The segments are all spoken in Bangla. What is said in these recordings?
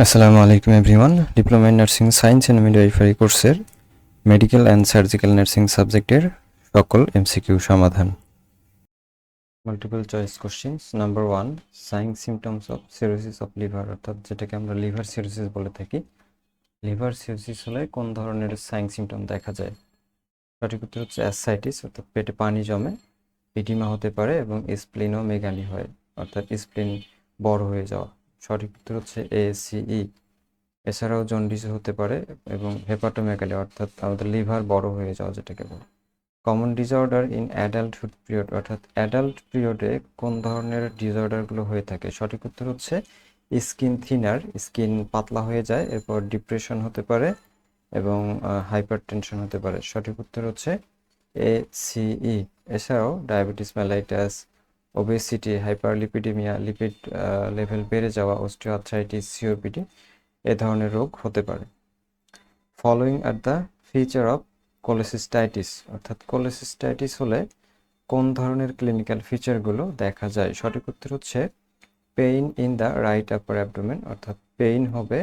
আসসালামু আলাইকুম everyone. Diploma in nursing science and midwifery কোর্সের মেডিকেল অ্যান্ড সার্জিক্যাল নার্সিং সাবজেক্টের সকল এমসিকিউ সমাধান। Multiple choice questions. Number 1, sign symptoms of cirrhosis of liver, অর্থাৎ যেটাকে আমরা লিভার সিরোসিস বলে থাকি। লিভার সিরোসিস হলে কোন ধরনের সাইন সিমটম দেখা যায়? সঠিক উত্তর হচ্ছে অ্যাসসাইটিস, অর্থাৎ পেটে পানি জমে, ইডিমা হতে পারে এবং স্প্লিনোমেগালি হয়, অর্থাৎ স্প্লিন বড় হয়ে যাওয়া। সঠিক উত্তর হচ্ছে এসিই। এছাড়াও জন্ডিস হতে পারে এবং হেপাটোমেগালি, অর্থাৎ আমাদের লিভার বড় হয়ে যাওয়া যেটাকে বলে। Common disorder in adulthood period, অর্থাৎ অ্যাডাল্ট পিরিয়ডে কোন ধরনের ডিসঅর্ডারগুলো হয়ে থাকে? সঠিক উত্তর হচ্ছে স্কিন থিনার, স্কিন পাতলা হয়ে যায়, এরপর ডিপ্রেশন হতে পারে এবং হাইপার টেনশন হতে পারে। সঠিক উত্তর হচ্ছে এসিই। এছাড়াও diabetes mellitus, obesity, hyperlipidaemia, lipid level বেড়ে যাওয়া, অস্টিওআর্থ্রাইটিস, সিওপিডি এ ধরনের রোগ হতে পারে। Following are the feature of cholecystitis, অর্থাৎ কোলেসিস্টাইটিস হলে কোন ধরনের ক্লিনিক্যাল ফিচারগুলো দেখা যায়? সঠিক উত্তর হচ্ছে pain in the right upper abdomen, অর্থাৎ পেইন হবে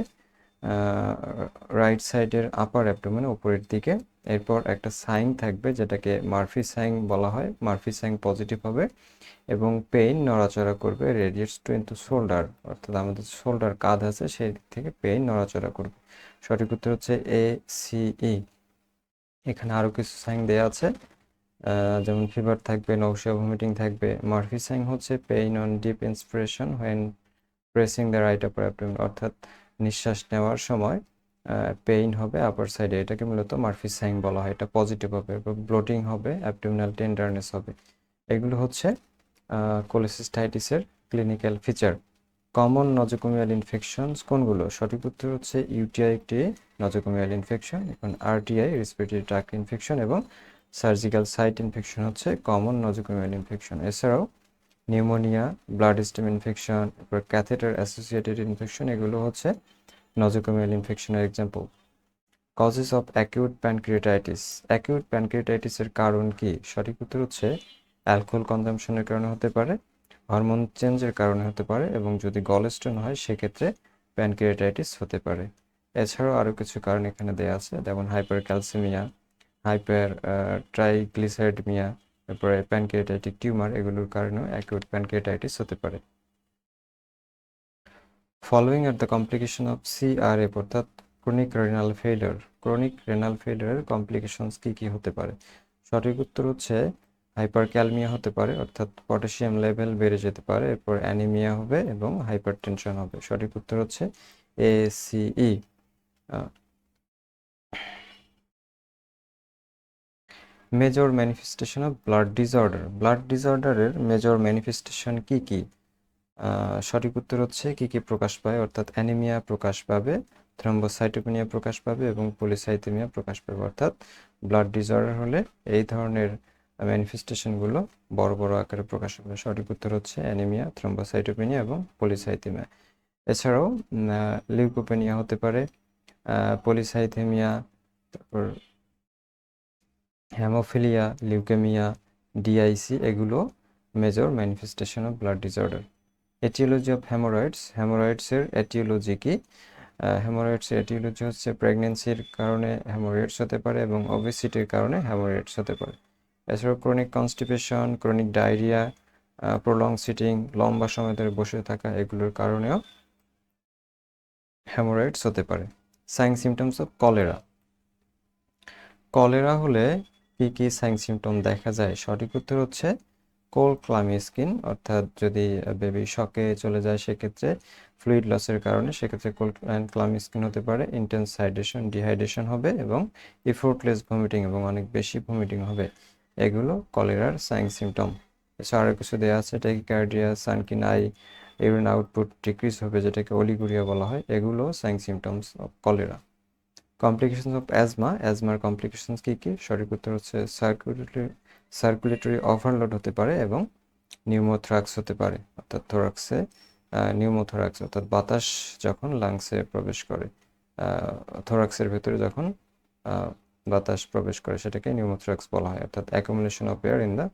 রাইট সাইডের আপার অ্যাবডোমেন উপরের দিকে। এরপর একটা সাইন থাকবে যেটাকে মার্ফি সাইন বলা হয়, মার্ফি সাইন পজিটিভ হবে এবং পেইন নড়াচড়া করবে, রেডিয়েটস টু ইনটু শোল্ডার, অর্থাৎ আমাদের শোল্ডার কাঁধ আছে সেই দিক থেকে পেইন নড়াচড়া করবে। সঠিক উত্তর হচ্ছে এসিই। এখানে আরও কিছু সাইন দেওয়া আছে, যেমন ফিভার থাকবে, নৌশিয়া, ভমিটিং থাকবে। মার্ফি সাইন হচ্ছে pain on deep inspiration when pressing the right upper abdomen, অর্থাৎ নিঃশ্বাস নেওয়ার সময় পেইন হবে আপার সাইডে, এটাকে মূলত মার্ফি সাইন বলা হয়। এটা পজিটিভ হবে, ব্লোটিং হবে, অ্যাবডোমিনাল টেন্ডারনেস হবে। এগুলো হচ্ছে কোলেসিস্টাইটিসের clinical feature. Common nosocomial infections কোনগুলো? সঠিক উত্তর হচ্ছে ইউটিআই একটি নজোকোমিয়াল ইনফেকশন, এখন আরটিআই রেসপিরেটরি ট্র্যাক্ট ইনফেকশন এবং সার্জিক্যাল সাইট ইনফেকশন হচ্ছে কমন নজোকোমিয়াল ইনফেকশন। এছাড়াও নিউমোনিয়া, ব্লাড স্টেম ইনফেকশন, এরপর ক্যাথেটার অ্যাসোসিয়েটেড ইনফেকশন, এগুলো হচ্ছে নজোকোমিয়াল ইনফেকশনের example. Causes of acute pancreatitis, acute প্যানক্রিয়াটাইটিসের কারণ কি? সঠিক উত্তর হচ্ছে অ্যালকোহল কনজাম্পশনের কারণে হতে পারে, হরমোন চেঞ্জের কারণে হতে পারে এবং যদি গলস্টোন হয় সেক্ষেত্রে প্যানক্রিয়াটাইটিস হতে পারে। এছাড়াও আরও কিছু কারণ এখানে দেওয়া আছে, যেমন হাইপার ক্যালসিমিয়া, হাইপার ট্রাইগ্লিসাইডমিয়া, তারপরে প্যানক্রিয়াটাইটিক টিউমার, এগুলোর কারণেও অ্যাকিউট প্যানক্রিয়াটাইটিস হতে পারে। Following are the complication of CRF, অর্থাৎ chronic renal failure, chronic renal ফেইলিওরের কমপ্লিকেশনস কি কি হতে পারে? সঠিক উত্তর হচ্ছে হাইপারক্যালমিয়া হতে পারে, অর্থাৎ পটাশিয়াম লেভেল বেড়ে যেতে পারে, এরপর অ্যানিমিয়া হবে এবং হাইপারটেনশন হবে। সঠিক উত্তর হচ্ছে ACE. Major manifestation of blood disorder, blood ডিসঅর্ডারের মেজর ম্যানিফেস্টেশন কি কি? সঠিক উত্তর হচ্ছে কি কি প্রকাশ পায়, অর্থাৎ অ্যানিমিয়া প্রকাশ পাবে, থ্রম্বোসাইটোপেনিয়া প্রকাশ পাবে এবং পলিসাইথেমিয়া প্রকাশ পাবে। অর্থাৎ ব্লাড ডিসঅর্ডার হলে এই ধরনের ম্যানিফেস্টেশনগুলো বড় বড় আকারে প্রকাশ পাবে। সঠিক উত্তর হচ্ছে অ্যানিমিয়া, থ্রম্বোসাইটোপেনিয়া এবং পলিসাইথেমিয়া। এছাড়াও লিউকোপেনিয়া হতে পারে, পলিসাইথেমিয়া, তারপর হ্যামোফিলিয়া, লিউকেমিয়া, ডিআইসি, এগুলো major manifestation of blood disorder. Aetiology of haemorrhoids, হ্যামোরয়েডসের এটিওলজি কি? হ্যামোরয়েডসের এটিওলজি হচ্ছে প্রেগনেন্সির কারণে হ্যামোরয়েডস হতে পারে এবং ওবেসিটির কারণে হ্যামোরয়েডস হতে পারে। এছাড়াও chronic constipation, chronic diarrhoea, prolong sitting, লম্বা সময় ধরে বসে থাকা, এগুলোর কারণেও হ্যামোরয়েডস হতে পারে। Sign symptoms of cholera, cholera হলে কি কি সাইন সিমটম দেখা যায়? সঠিক উত্তর হচ্ছে কোল্ড ক্লামি স্কিন, অর্থাৎ যদি বেবি শকে চলে যায় সেক্ষেত্রে ফ্লুইড লসের কারণে সেক্ষেত্রে কোল্ড অ্যান্ড ক্লামি স্কিন হতে পারে, ইন্টেন্স হাইড্রেশন, ডিহাইড্রেশন হবে এবং ইফোর্টলেস ভমিটিং এবং অনেক বেশি ভমিটিং হবে। এগুলো কলেরার সাইন সিমটম। এছাড়া আরও কিছু দেওয়া আছে, tachycardia, sunken eye, urine output decrease হবে যেটাকে অলিগুরিয়া বলা হয়, এগুলো sign symptoms of cholera. Complications of asthma, অ্যাজমার কমপ্লিকেশনস কী কী? সঠিক উত্তর হচ্ছে সার্কুলেটরি ওভারলোড হতে পারে এবং নিউমোথ্রাক্স হতে পারে, অর্থাৎ থোরাক্সে নিউমোথোরাক্স, অর্থাৎ বাতাস যখন লাংসে প্রবেশ করে, থোরাক্সের ভেতরে যখন বাতাস প্রবেশ করে সেটাকে নিউমোথোরাক্স বলা হয়, অর্থাৎ accumulation of air in the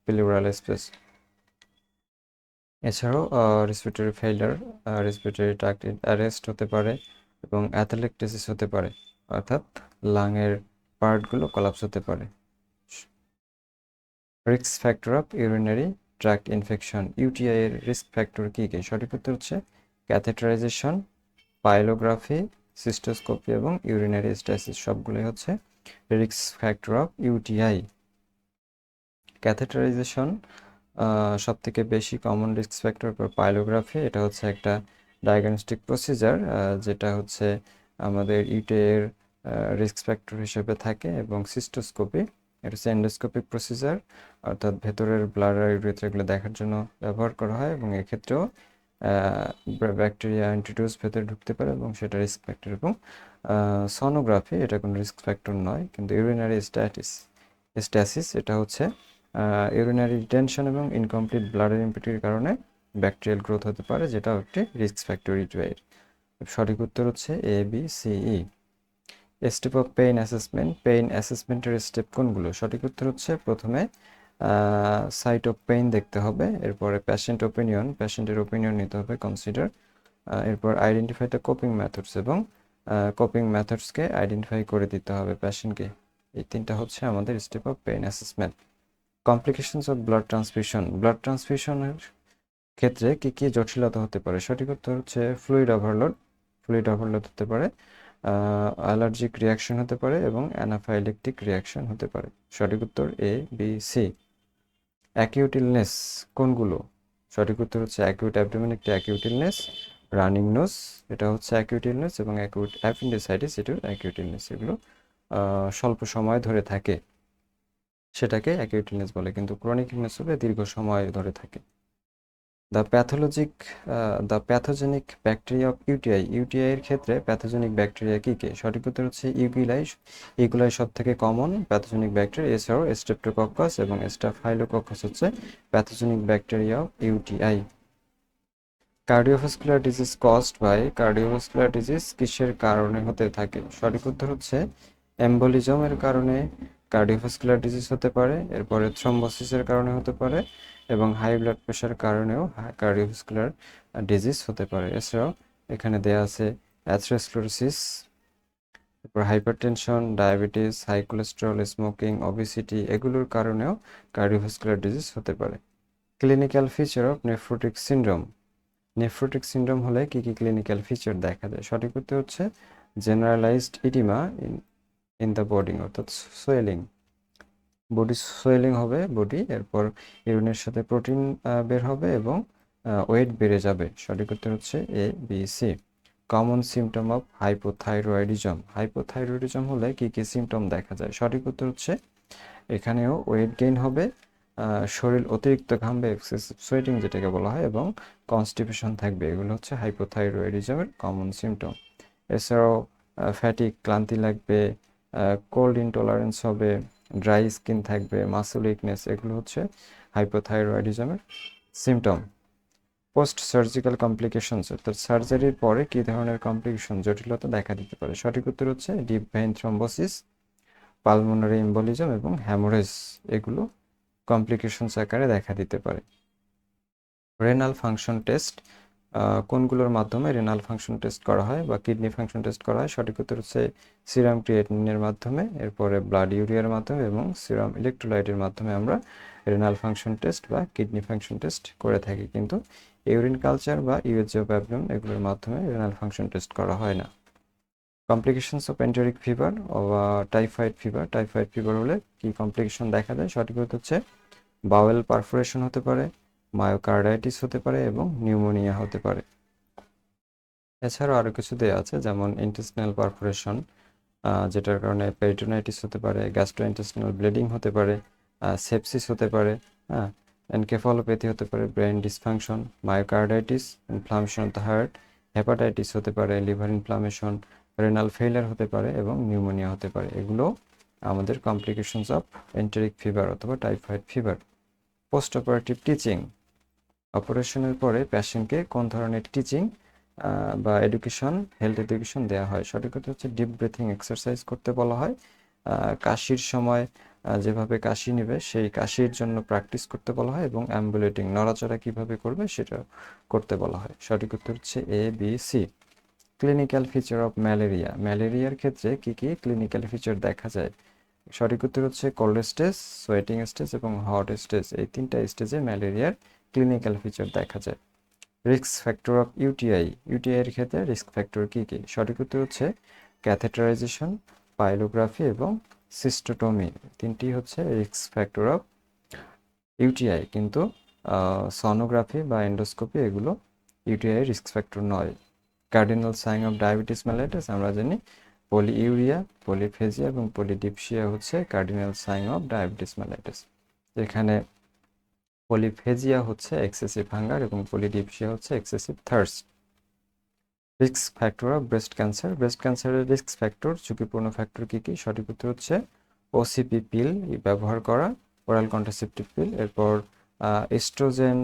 pleural space. এছাড়াও respiratory failure, respiratory tract arrest হতে পারে এবং অ্যাথলেকটেসিস হতে পারে, অর্থাৎ লাংয়ের পার্টগুলো কলাপস হতে পারে। Risk factor of urinary tract infection, UTI এর রিস্ক ফ্যাক্টর কী কী? সঠিক উত্তর হচ্ছে ক্যাথেটারাইজেশন, পাইলোগ্রাফি, সিস্টোস্কোপি এবং ইউরিনারি স্ট্যাসিস সবগুলোই হচ্ছে risk factor of UTI. Catheterisation সব থেকে বেশি কমন রিস্ক ফ্যাক্টর, পর পাইলোগ্রাফি, এটা হচ্ছে একটা ডায়াগনস্টিক প্রসিজার যেটা হচ্ছে আমাদের ইউটিআইয়ের রিস্ক ফ্যাক্টর হিসেবে থাকে, এবং সিস্টোস্কোপি এটা হচ্ছে এন্ডোস্কোপিক প্রসিজার, অর্থাৎ ভেতরের ব্লাডার ইউরেথ্রাগুলো দেখার জন্য ব্যবহার করা হয়, এবং এক্ষেত্রেও ব্যাকটেরিয়া ইন্ট্রোডিউস ভেতরে ঢুকতে পারে এবং সেটা রিস্ক ফ্যাক্টর। এবং সনোগ্রাফি এটা কোনো রিস্ক ফ্যাক্টর নয়, কিন্তু ইউরিনারি স্ট্যাসিস এটা হচ্ছে ইউরিনারি রিটেনশন এবং ইনকমপ্লিট ব্লাডের ইম্পিউরিটির কারণে ব্যাকটেরিয়াল গ্রোথ হতে পারে, যেটাও একটি রিস্ক ফ্যাক্টর ইউটিআইয়ের। সঠিক উত্তর হচ্ছে A B C E. Step of pain assessment, pain অ্যাসেসমেন্টের স্টেপ কোনগুলো? সঠিক উত্তর হচ্ছে প্রথমে সাইট অফ পেইন দেখতে হবে, এরপরে পেশেন্টের ওপিনিয়ন নিতে হবে কনসিডার, এরপর আইডেন্টিফাই দ্য কোপিং মেথডস, এবং কোপিং মেথডসকে আইডেন্টিফাই করে দিতে হবে পেশেন্টকে। এই তিনটা হচ্ছে আমাদের step of pain assessment. Complications of blood ট্রান্সফিউশনের ক্ষেত্রে কি কি জটিলতা হতে পারে? সঠিক উত্তর হচ্ছে ফ্লুইড ওভারলোড হতে পারে, অ্যালার্জিক রিয়াকশন হতে পারে এবং অ্যানাফাইলেকটিক রিয়াকশন হতে পারে। সঠিক উত্তর এ বি সি। অ্যাকিউট ইলনেস কোনগুলো? সঠিক উত্তর হচ্ছে অ্যাকিউট অ্যাবডোমেন একটি অ্যাকিউট ইলনেস, রানিং নোজ এটা হচ্ছে অ্যাকিউট ইলনেস, এবং অ্যাকিউট অ্যাপেন্ডিসাইটিস এটাও অ্যাকিউট ইলনেস। এগুলো স্বল্প সময় ধরে থাকে, সেটাকে অ্যাকিউট ইলনেস বলে, কিন্তু ক্রনিক ইলনেস হলে দীর্ঘ সময় ধরে থাকে। The pathogenic bacteria of UTI এর ক্ষেত্রে প্যাথোজেনিক ব্যাকটেরিয়া কী কী? সঠিক উত্তর হচ্ছে ইগুলাই সব থেকে কমন প্যাথোজেনিক ব্যাকটেরিয়া, এছাড়াও স্ট্রেপ্টোকক্কাস এবং স্টাফাইলোকক্কাস হচ্ছে pathogenic bacteria of UTI. Cardiovascular disease কিসের কারণে হতে থাকে? সঠিক উত্তর হচ্ছে এম্বোলিজমের কারণে কার্ডিওভাস্কুলার ডিজিজ হতে পারে, এরপরে থ্রম্বোসিসের কারণে হতে পারে, এবং হাই ব্লাড প্রেশার কারণেও কার্ডিওভাস্কুলার ডিজিজ হতে পারে। এছাড়াও এখানে দেয়া আছে অ্যাথেরোস্ক্লেরোসিস, তারপর hypertension, diabetes, high cholesterol, smoking, obesity এগুলোর কারণেও কার্ডিওভাস্কুলার ডিজিজ হতে পারে। Clinical feature of nephrotic syndrome হলে কি কি ক্লিনিক্যাল ফিচার দেখা যায়? সঠিক উত্তর হচ্ছে generalised oedema in the body, অর্থাৎ সোয়েলিং হবে বডি, এরপর ইউরিনের সাথে প্রোটিন বের হবে এবং ওয়েট বেড়ে যাবে। সঠিক উত্তর হচ্ছে A B C. Common symptom of hypothyroidism হলে কি কি সিমটম দেখা যায়? সঠিক উত্তর হচ্ছে এখানেও ওয়েট গেইন হবে, শরীর অতিরিক্ত ঘামবে, এক্সেসিভ সোয়েটিং যেটাকে বলা হয়, এবং কনস্টিপেশন থাকবে। এগুলো হচ্ছে হাইপোথাইরয়েডিজমের কমন সিমটম। এছাড়াও ক্লান্তি লাগবে, কোল্ড ইনটলারেন্স হবে, ড্রাই স্কিন থাকবে, মাসল উইকনেস, এগুলো হচ্ছে হাইপোথাইরয়েডিজমের সিমটম। পোস্ট সার্জিক্যাল কমপ্লিকেশনস, অর্থাৎ সার্জারির পরে কী ধরনের কমপ্লিকেশন জটিলতা দেখা দিতে পারে? সঠিক উত্তর হচ্ছে deep vein thrombosis, pulmonary embolism এবং হ্যামোরেজ, এগুলো কমপ্লিকেশনস আকারে দেখা দিতে পারে। রেনাল ফাংশন টেস্ট কোনগুলোর মাধ্যমে রেনাল ফাংশন টেস্ট করা হয় বা কিডনি ফাংশন টেস্ট করা হয়? সঠিক উত্তর হচ্ছে সিরাম ক্রিয়েটিনিনের মাধ্যমে, এরপরে ব্লাড ইউরিয়ার মাধ্যমে এবং সিরাম ইলেকট্রোলাইটের মাধ্যমে আমরা রেনাল ফাংশন টেস্ট বা কিডনি ফাংশন টেস্ট করে থাকি, কিন্তু ইউরিন কালচার বা ইউএসজি অফ অ্যাবডোমেন এগুলোর মাধ্যমে রেনাল ফাংশন টেস্ট করা হয় না। কমপ্লিকেশনস অফ এন্টেরিক ফিভার বা টাইফয়েড ফিভার হলে কি কমপ্লিকেশন দেখা যায়? সঠিক উত্তর হচ্ছে বাওয়েল পারফোরেশন হতে পারে, মায়োকার্ডাইটিস হতে পারে এবং নিউমোনিয়া হতে পারে। এছাড়াও আরও কিছু দেওয়া আছে, যেমন ইন্টেস্টিনাল পারফোরেশন, যেটার কারণে পেরিটোনাইটিস হতে পারে, গ্যাস্ট্রোইন্টেস্টিনাল ব্লিডিং হতে পারে, সেপসিস হতে পারে, হ্যাঁ, এনকেফালোপ্যাথি হতে পারে, brain dysfunction, myocarditis, inflammation of the heart, hepatitis হতে পারে, লিভার ইনফ্লামেশন, রেনাল ফেইলার হতে পারে এবং নিউমোনিয়া হতে পারে। এগুলো আমাদের কমপ্লিকেশনস অফ এন্টেরিক ফিভার অথবা typhoid fever. Post operative teaching, অপারেশনের পরে পেশেন্টকে কোন ধরনের টিচিং বা হেলথ এডুকেশন দেওয়া হয়? সঠিক কথা হচ্ছে ডিপ ব্রিথিং এক্সারসাইজ করতে বলা হয়, কাশির সময় যেভাবে কাশি নেবে সেই কাশির জন্য প্র্যাকটিস করতে বলা হয় এবং অ্যাম্বুলেটিং নড়াচড়া কিভাবে করবে সেটা করতে বলা হয়। সঠিক উত্তর হচ্ছে A B C. Clinical feature of malaria, ম্যালেরিয়ার ক্ষেত্রে কি কি ক্লিনিক্যাল ফিচার দেখা যায়? সঠিক উত্তর হচ্ছে কোল্ড স্টেজ, সোয়েটিং স্টেজ এবং হট স্টেজ, এই তিনটা স্টেজে ম্যালেরিয়ার ক্লিনিক্যাল ফিচার দেখা যায়। Risk factor of UTI, UTI এর ক্ষেত্রে রিস্ক ফ্যাক্টর কি কি? সঠিক উত্তর হচ্ছে ক্যাথেটারাইজেশন, পাইলোগ্রাফি এবং সিস্টোটমি, তিনটি হচ্ছে রিস্ক ফ্যাক্টর অফ ইউটিআই। কিন্তু সনোগ্রাফি বা এন্ডোস্কোপি এগুলো ইউটিআই রিস্ক ফ্যাক্টর নয়। Cardinal sign of diabetes mellitus আমরা জানি পলিইউরিয়া, পলিফেজিয়া এবং পলিডিপসিয়া হচ্ছে cardinal sign of diabetes mellitus. যেখানে পলিফেজিয়া হচ্ছে এক্সেসিভ হাঙ্গার এবং পলিডিপসিয়া হচ্ছে excessive thirst. Risk factor of breast cancer, breast ক্যান্সারের রিস্ক ফ্যাক্টর ঝুঁকিপূর্ণ ফ্যাক্টর কি কি? সঠিক উত্তর হচ্ছে ওসিপি পিল ব্যবহার করা, ওরাল কন্ট্রাসেপটিভ পিল, এরপর এস্ট্রোজেন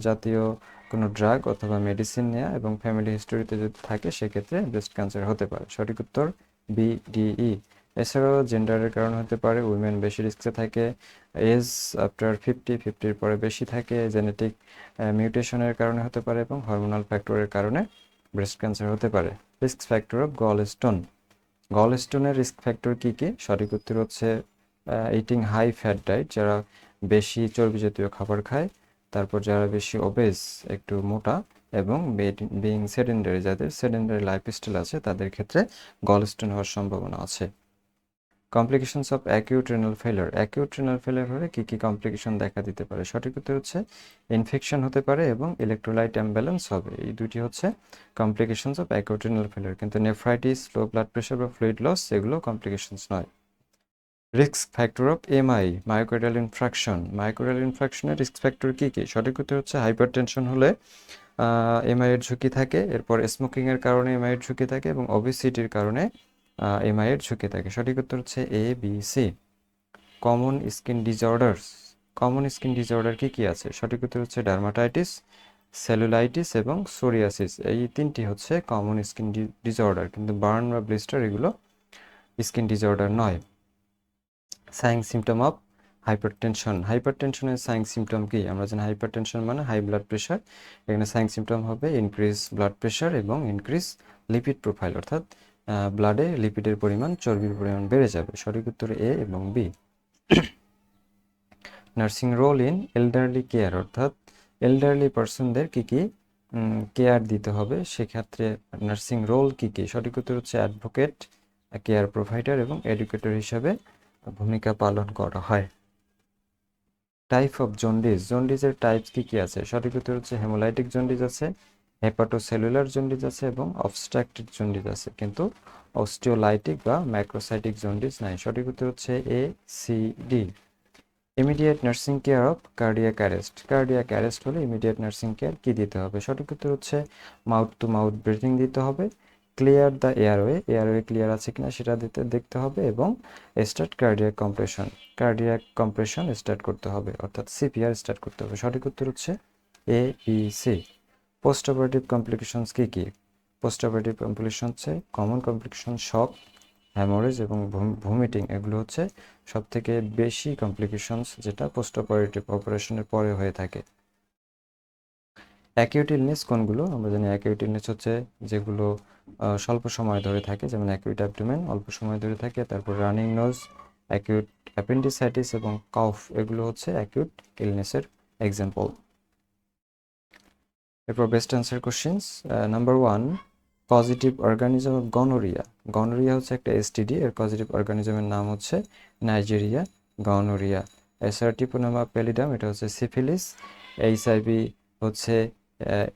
জাতীয় কোনো ড্রাগ অথবা মেডিসিন নেওয়া এবং ফ্যামিলি হিস্টোরিতে যদি থাকে সেক্ষেত্রে ব্রেস্ট ক্যান্সার হতে পারে। সঠিক উত্তর বিডিই। এছাড়াও জেন্ডারের কারণে হতে পারে, উইমেন বেশি রিস্কে থাকে, এজ আফটার 50 পরে বেশি থাকে, জেনেটিক মিউটেশনের কারণে হতে পারে এবং হরমোনাল ফ্যাক্টরের কারণে ব্রেস্ট ক্যান্সার হতে পারে। Risk factor of gall stone, gall স্টোনের রিস্ক ফ্যাক্টর কি কি? সঠিক উত্তর হচ্ছে ইটিং হাই ফ্যাট ডায়েট, যারা বেশি চর্বি জাতীয় খাবার খায়, তারপর যারা বেশি ওবেস একটু মোটা এবং বিং সেডেন্টারি, যাদের সেডেন্টারি লাইফস্টাইল আছে তাদের ক্ষেত্রে গল স্টোন হওয়ার সম্ভাবনা আছে। Complications of acute renal failure, acute renal failure হলে কী কী কমপ্লিকেশন দেখা দিতে পারে? সঠিক উত্তর হচ্ছে ইনফেকশন হতে পারে এবং ইলেকট্রোলাইট ইমব্যালেন্স হবে, এই দুটি হচ্ছে complications of acute renal failure. কিন্তু নেফ্রাইটিস, লো ব্লাড প্রেশার বা ফ্লুইড লস এগুলো কমপ্লিকেশনস নয়। Risk factor of MI, myocardial infarction, myocardial ইনফ্রাকশনের রিস্ক ফ্যাক্টর কী কী? সঠিক উত্তর হচ্ছে হাইপারটেনশন হলে এমআই এর ঝুঁকি থাকে, এরপর স্মোকিংয়ের কারণে এমআই এর ঝুঁকি থাকে এবং ওবেসিটির কারণে এমআই এর ঝুঁকি থাকে। সঠিক উত্তর হচ্ছে A B C. Common skin disorders, common skin disorder কি কি আছে? সঠিক উত্তর হচ্ছে ডার্মাটাইটিস, সেলুলাইটিস এবং সোরিয়াসিস, এই তিনটি হচ্ছে কমন স্কিন ডিসঅর্ডার, কিন্তু বার্ন বা ব্লিস্টার এগুলো স্কিন ডিসঅর্ডার নয়। সাইন সিমটম অফ হাইপারটেনশন, হাইপারটেনশনের সাইন সিমটম কি? আমরা জানি হাইপারটেনশন মানে হাই ব্লাড প্রেশার, এখানে সাইন সিমটম হবে ইনক্রিজ ব্লাড প্রেশার এবং ইনক্রিজ লিপিড প্রোফাইল, অর্থাৎ ব্লাডে লিপিডের পরিমাণ, চর্বির পরিমাণ বেড়ে যাবে। সঠিক উত্তর এ এবং B. Nursing role in elderly care, অর্থাৎ এল্ডারলি পার্সনদের কি কি কেয়ার দিতে হবে, সেক্ষেত্রে নার্সিং রোল কি কি? সঠিক উত্তর হচ্ছে অ্যাডভোকেট, কেয়ার প্রোভাইডার এবং এডুকেটর হিসাবে ভূমিকা পালন করা হয়। টাইপ অফ জন্ডিস, জন্ডিসের টাইপস কি কি আছে? সঠিক উত্তর হচ্ছে হেমোলাইটিক জন্ডিস আছে, হেপাটোসেলুলার জন্ডিস আছে এবং অবস্ট্রাক্টেড জন্ডিস আছে, কিন্তু অস্টিওলাইটিক বা ম্যাক্রোসাইটিক জন্ডিস নাই। সঠিক উত্তর হচ্ছে A C D. Immediate nursing care of cardiac arrest, cardiac arrest হলে ইমিডিয়েট নার্সিং কেয়ার কি দিতে হবে? সঠিক উত্তর হচ্ছে মাউথ টু মাউথ ব্রিথিং দিতে হবে, clear the airway, airway clear আছে কিনা সেটা দেখতে হবে এবং start cardiac compression, cardiac compression start করতে হবে, অর্থাৎ সিপিআর স্টার্ট করতে হবে। সঠিক উত্তর হচ্ছে A B C. Post operative complications কি কি? পোস্ট অপারেটিভ কমপ্লিকেশন হচ্ছে কমন কমপ্লিকেশন শক, হ্যামোরেজ এবং ভমিটিং, এগুলো হচ্ছে সব থেকে বেশি কমপ্লিকেশনস যেটা পোস্ট অপারেটিভ অপারেশনের পরে হয়ে থাকে। অ্যাকিউট ইলনেস কোনগুলো? আমরা জানি অ্যাকিউট ইলনেস হচ্ছে যেগুলো স্বল্প সময় ধরে থাকে, যেমন অ্যাকিউট অ্যাবডোমেন অল্প সময় ধরে থাকে, তারপর রানিং নোজ, অ্যাকিউট অ্যাপেন্ডিসাইটিস এবং কাফ, এগুলো হচ্ছে অ্যাকিউট ইলনেসের এক্সাম্পল। এরপর best answer questions. Number 1, positive organism of gonorrhoea, gonorrhoea হচ্ছে একটা এসটিডি, এর পজিটিভ অর্গানিজমের নাম হচ্ছে নাইজেরিয়া গনোরিয়া। এসার্টিপোনামা প্যালিডাম, এটা হচ্ছে সিফিলিস। এইচআইভি হচ্ছে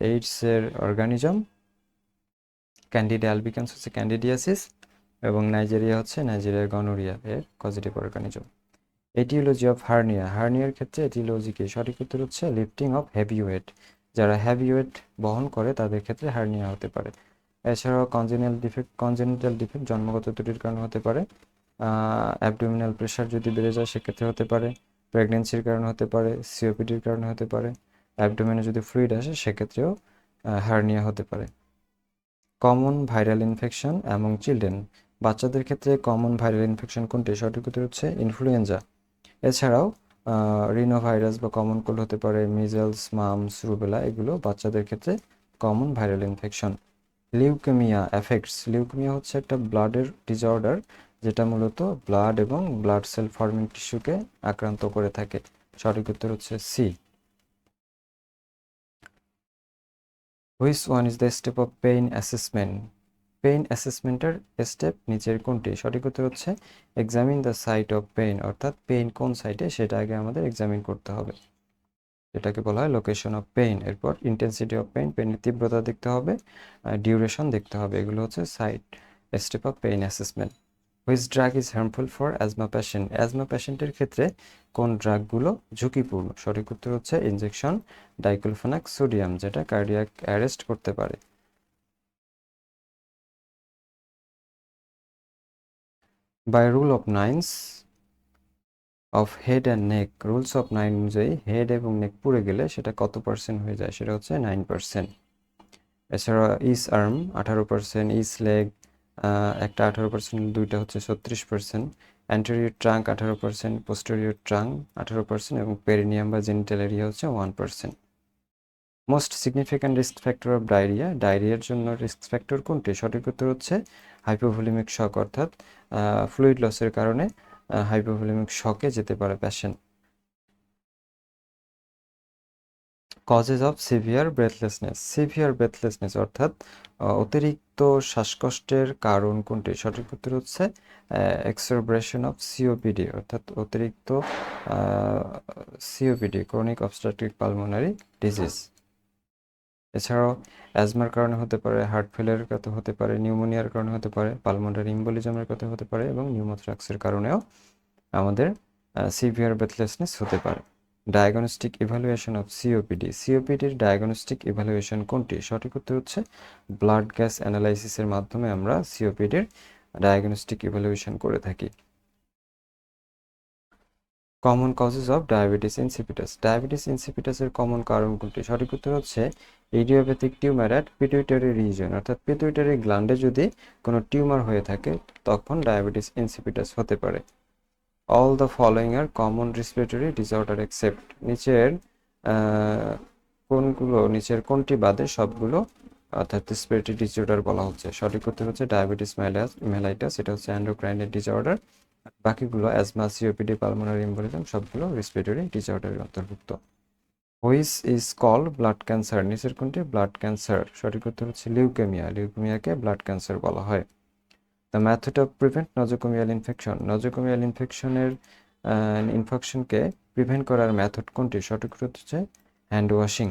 এইডসের অর্গানিজম। ক্যান্ডিডা অ্যালবিকান্স হচ্ছে ক্যান্ডিডিয়াসিস এবং নাইজেরিয়া হচ্ছে নাইজেরিয়ার গনোরিয়া এর positive organism. Aetiology of hernia, হার্নিয়ার ক্ষেত্রে এটিওলজি কি? সঠিক উত্তর হচ্ছে লিফটিং অফ হেভি ওয়েট, যারা হেভি ওয়েট বহন করে তাদের ক্ষেত্রে হার্নিয়া হতে পারে। এছাড়াও কনজেনিটাল ডিফেক্ট জন্মগত ত্রুটির কারণে হতে পারে, অ্যাবডোমিনাল প্রেশার যদি বেড়ে যায় সেক্ষেত্রে হতে পারে, প্রেগনেন্সির কারণে হতে পারে, সিওপিডির কারণে হতে পারে, অ্যাবডোমেনে যদি ফ্লুইড আসে সেক্ষেত্রেও হার্নিয়া হতে পারে। Common viral infection among children, বাচ্চাদের ক্ষেত্রে কমন ভাইরাল ইনফেকশন কোনটি? সঠিক উত্তর হচ্ছে ইনফ্লুয়েঞ্জা। এছাড়াও রিনোভাইরাস বা কমন কোল্ড হতে পারে, মিজলস, মামস, রুবেলা, এগুলো বাচ্চাদের ক্ষেত্রে common viral infection. Leukaemia effects, leukaemia হচ্ছে একটা ব্লাডের ডিসঅর্ডার যেটা মূলত ব্লাড এবং ব্লাড সেল ফর্মিং টিস্যুকে আক্রান্ত করে থাকে। সঠিক উত্তর হচ্ছে C. Which one is the step of pain assessment? Pain অ্যাসেসমেন্টের স্টেপ নিচের কোনটি? সঠিক উত্তর হচ্ছে examine the site of pain, অর্থাৎ পেইন কোন সাইটে সেটা আগে আমাদের এক্সামিন করতে হবে, এটাকে বলা হয় লোকেশন অফ পেইন। এরপর ইন্টেন্সিটি অফ পেইন, পেইনের তীব্রতা দেখতে হবে, ডিউরেশন দেখতে হবে, এগুলো হচ্ছে site step of pain assessment. Which drug is harmful for asthma patient? Asthma পেশেন্টের ক্ষেত্রে কোন ড্রাগগুলো ঝুঁকিপূর্ণ? সঠিক উত্তর হচ্ছে ইনজেকশন ডাইক্লোফেনাক সোডিয়াম, যেটা কার্ডিয়াক অ্যারেস্ট করতে পারে। By rule of nines of head and neck, rules of nine অনুযায়ী হেড এবং নেক পুড়ে গেলে সেটা কত পার্সেন্ট হয়ে যায়? সেটা হচ্ছে 9%। এছাড়া ইস আর্ম 18%, ইস লেগ একটা 18%, দুইটা হচ্ছে 36%, অ্যান্টেরিয়র ট্রাঙ্ক 18%, পোস্টেরিয়র ট্রাঙ্ক 18% এবং পেরিনিয়াম বা জেনিটাল এরিয়া হচ্ছে 1%। Most significant risk factor of diarrhoea, ডায়রিয়ার জন্য রিস্ক ফ্যাক্টর কোনটি? সঠিক উত্তর হচ্ছে হাইপোভলিমিক শক, অর্থাৎ ফ্লুইড লসের কারণে হাইপোভলিমিক শকে যেতে পারে patient. Causes of severe breathlessness, severe breathlessness অর্থাৎ অতিরিক্ত শ্বাসকষ্টের কারণ কোনটি? সঠিক উত্তর হচ্ছে এক্সোব্রেশন অফ সিওপিডি, অর্থাৎ অতিরিক্ত COPD, chronic obstructive pulmonary disease. এছাড়াও অ্যাজমার কারণে হতে পারে, হার্ট ফেলিয়ারের কারণে হতে পারে, নিউমোনিয়ার কারণে হতে পারে, পালমোনারি ইম্বোলিজমের কারণে হতে পারে এবং নিউমোথ্রাক্সের কারণেও আমাদের সিভিয়ার ব্রেথলেসনেস হতে পারে। ডায়াগনস্টিক ইভ্যালুয়েশন অফ সিওপিডি, সিওপিডির ডায়াগনস্টিক ইভ্যালুয়েশন কোনটি? সঠিক উত্তর হচ্ছে ব্লাড গ্যাস অ্যানালাইসিসের মাধ্যমে আমরা সিওপিডির ডায়াগনস্টিক ইভ্যালুয়েশন করে থাকি। Common causes of diabetes insipidus, diabetes ইনসিপিটাসের কমন কারণ কোনটি? সঠিক উত্তর হচ্ছে idiopathic tumour at pituitary region, অর্থাৎ পিটুইটারি গ্ল্যান্ডে যদি কোনো টিউমার হয়ে থাকে তখন ডায়াবেটিস ইনসিপিটাস হতে পারে। All the following R common respiratory disorder except, নিচের কোনটি বাদে সবগুলো অর্থাৎ রেসপিরেটরি ডিসঅর্ডার বলা হচ্ছে? সঠিক উত্তর হচ্ছে ডায়াবেটিস মেলাইটাস, এটা হচ্ছে এন্ডোক্রাইনের ডিসঅর্ডার। বাকিগুলো অ্যাজমা, সিওপিডি, পালমোনারি এম্বোলিজম সবগুলো রেসপিরেটরি ডিসঅর্ডারের অন্তর্ভুক্ত। Which is called blood cancer, নিচের কোনটি ব্লাড ক্যান্সার? সঠিক উত্তর হচ্ছে লিউকেমিয়া, লিউকেমিয়াকে ব্লাড ক্যান্সার বলা হয়। The method of prevent nosocomial infection, nosocomial ইনফেকশনকে প্রিভেন্ট করার মেথড কোনটি? সঠিক উত্তর হচ্ছে hand washing.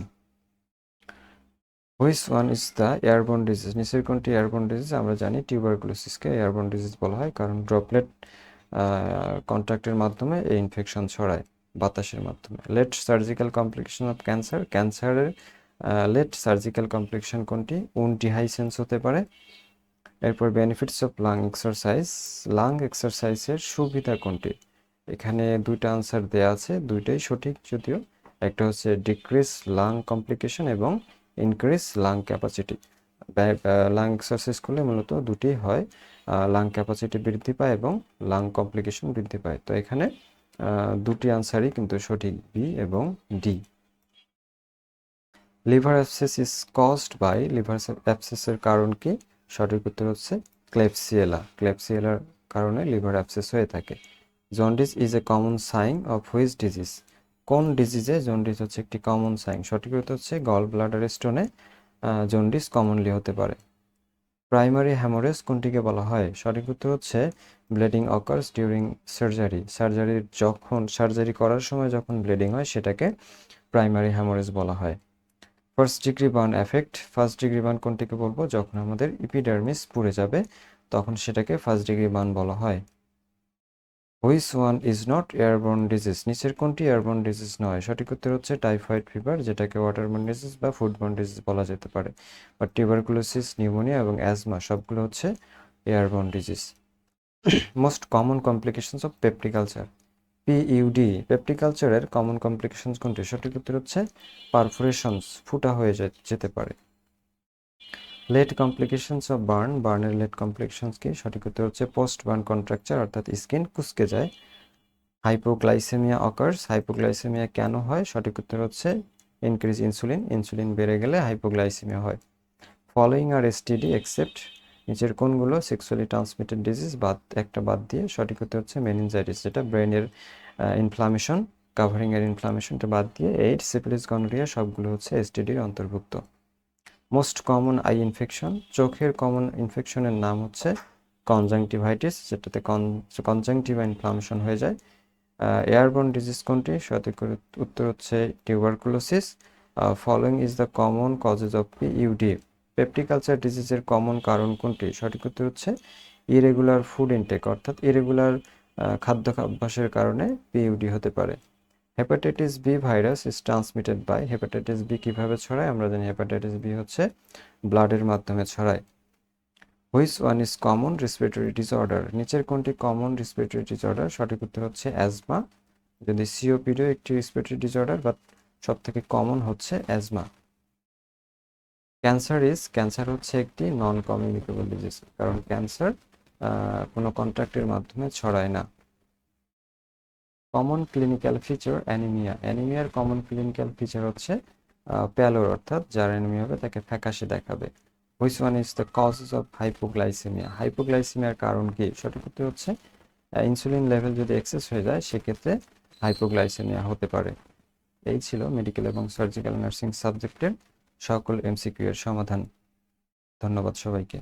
Which one is the airborne disease, নিচের কোনটি এয়ারবোর্ন ডিজিজ? আমরা জানি টিউবারকুলোসিসকে এয়ারবোর্ন ডিজিজ বলা হয়, কারণ ড্রপলেট কন্ট্যাক্টের মাধ্যমে এই ইনফেকশন ছড়ায় বাতাসের মাধ্যমে। Late surgical complication of cancer, ক্যান্সারের লেট সার্জিক্যাল কমপ্লিকেশন কোনটি? উন্ড ডিহাইসেন্স হতে পারে। এরপর benefits of lung exercise, lung এক্সারসাইজের সুবিধা কোনটি? এখানে দুইটা আনসার দেয়া আছে, দুইটাই সঠিক যদিও। একটা হচ্ছে ডিক্রিজ লাং কমপ্লিকেশন এবং increase lung capacity. Lung exercise করলে মূলত দুটি হয়, লাং ক্যাপাসিটি বৃদ্ধি পায় এবং লাং কমপ্লিকেশন বৃদ্ধি পায়। তো এখানে দুটি আনসারই কিন্তু সঠিক, বি এবং D. Liver abscess is caused by, liver অ্যাবসেসের কারণ কি? সঠিক উত্তর হচ্ছে ক্লেবসিয়েলা, ক্লেবসিয়েলার কারণে লিভার অ্যাবসেস হয়ে থাকে। Jaundice is a common sign of which disease, কোন ডিজিজে জন্ডিস হচ্ছে একটি কমন সাইন? সঠিক উত্তর হচ্ছে গল ব্লাডার স্টোনে জন্ডিস কমনলি হতে পারে। প্রাইমারি হ্যামোরেজ কোনটিকে বলা হয়? সঠিক উত্তর হচ্ছে bleeding occurs during surgery, surgery করার সময় যখন ব্লিডিং হয় সেটাকে প্রাইমারি হ্যামোরেজ বলা হয়। First degree burn effect, first degree burn কোনটিকে বলবো? যখন আমাদের ইপিডার্মিস পুড়ে যাবে তখন সেটাকে ফার্স্ট ডিগ্রি বার্ন বলা হয়। Which one is not airborne disease, নিচের কোনটি এয়ারবোর্ন ডিজিজ নয়? সঠিক উত্তর হচ্ছে টাইফয়েড ফিভার, যেটাকে ওয়াটারবোর্ন ডিজিজ বা ফুডবোর্ন ডিজিজ বলা যেতে পারে। বা টিউবারকুলোসিস, নিউমোনিয়া এবং অ্যাজমা সবগুলো হচ্ছে airborne disease. Most common complications of peptic ulcer, PUD, পেপটিকালচারের কমন কমপ্লিকেশনস কোনটি? সঠিক উত্তর হচ্ছে পারফোরেশনস, ফুটা হয়ে যেতে পারে। লেট কমপ্লিকেশনস অফ বার্নের লেট কমপ্লিকেশনস কি? সঠিক উত্তর হচ্ছে পোস্ট বার্ন কন্ট্রাকচার, অর্থাৎ স্কিন কুঁচকে যায়। হাইপোগ্লাইসেমিয়া অকার্স, হাইপোগ্লাইসেমিয়া কেন হয়? সঠিক উত্তর হচ্ছে ইনক্রিজ ইনসুলিন বেড়ে গেলে হাইপোগ্লাইসেমিয়া হয়। ফলোয়িং আর এসটিডি এক্সেপ্ট, নিচের কোনগুলো সেক্সুয়ালি ট্রান্সমিটেড ডিজিজ একটা বাদ দিয়ে? সঠিক উত্তর হচ্ছে মেনিনজাইটিস, যেটা ব্রেনের ইনফ্লামেশন, কাভারিং এর ইনফ্লামেশনটা বাদ দিয়ে। এইডস, সিফিলিস, গনোরিয়া সবগুলো হচ্ছে এসটিডির অন্তর্ভুক্ত। মোস্ট কমন আই ইনফেকশন, চোখের কমন ইনফেকশনের নাম হচ্ছে কনজাংটিভাইটিস, যেটাতে কনজাংটিভা ইনফ্লামেশন হয়ে যায়। এয়ারবোর্ন ডিজিজ কোনটি? সঠিক উত্তর হচ্ছে tuberculosis. Following is the common causes of PUD, peptic ulcer ডিজিজের কমন কারণ কোনটি? সঠিক উত্তর হচ্ছে ইরেগুলার ফুড ইনটেক, অর্থাৎ ইরেগুলার খাদ্যাভ্যাসের কারণে পিইউডি হতে পারে। Hepatitis B virus is transmitted by, hepatitis B কিভাবে ছড়ায়? আমরা জানি হেপাটাইটিস বি হচ্ছে ব্লাডের মাধ্যমে ছড়ায়। Which one is common respiratory disorder, নিচের কোনটি কমন রেসপিরেটরি ডিসঅর্ডার? সঠিক উত্তর হচ্ছে অ্যাজমা, যদি সিওপিডিও একটি রেসপিরেটরি ডিসঅর্ডার, বাট সব থেকে কমন হচ্ছে অ্যাজমা। ক্যান্সার হচ্ছে একটি নন কমিউনিকেবল ডিজিজ, কারণ ক্যান্সার কোনো কন্ট্যাক্টের মাধ্যমে ছড়ায় না। কমন ক্লিনিক্যাল ফিচার অ্যানিমিয়ার কমন ক্লিনিক্যাল ফিচার হচ্ছে প্যালোর, অর্থাৎ যার অ্যানিমিয়া হবে তাকে ফ্যাকাশে দেখাবে। Which one is the causes of হাইপোগ্লাইসেমিয়ার কারণ কি? সঠিক উত্তর হচ্ছে ইনসুলিন লেভেল যদি এক্সেস হয়ে যায় সেক্ষেত্রে হাইপোগ্লাইসেমিয়া হতে পারে। এই ছিল মেডিকেল এবং সার্জিক্যাল নার্সিং সাবজেক্টের সকল এমসিকিউ এর সমাধান। ধন্যবাদ সবাইকে।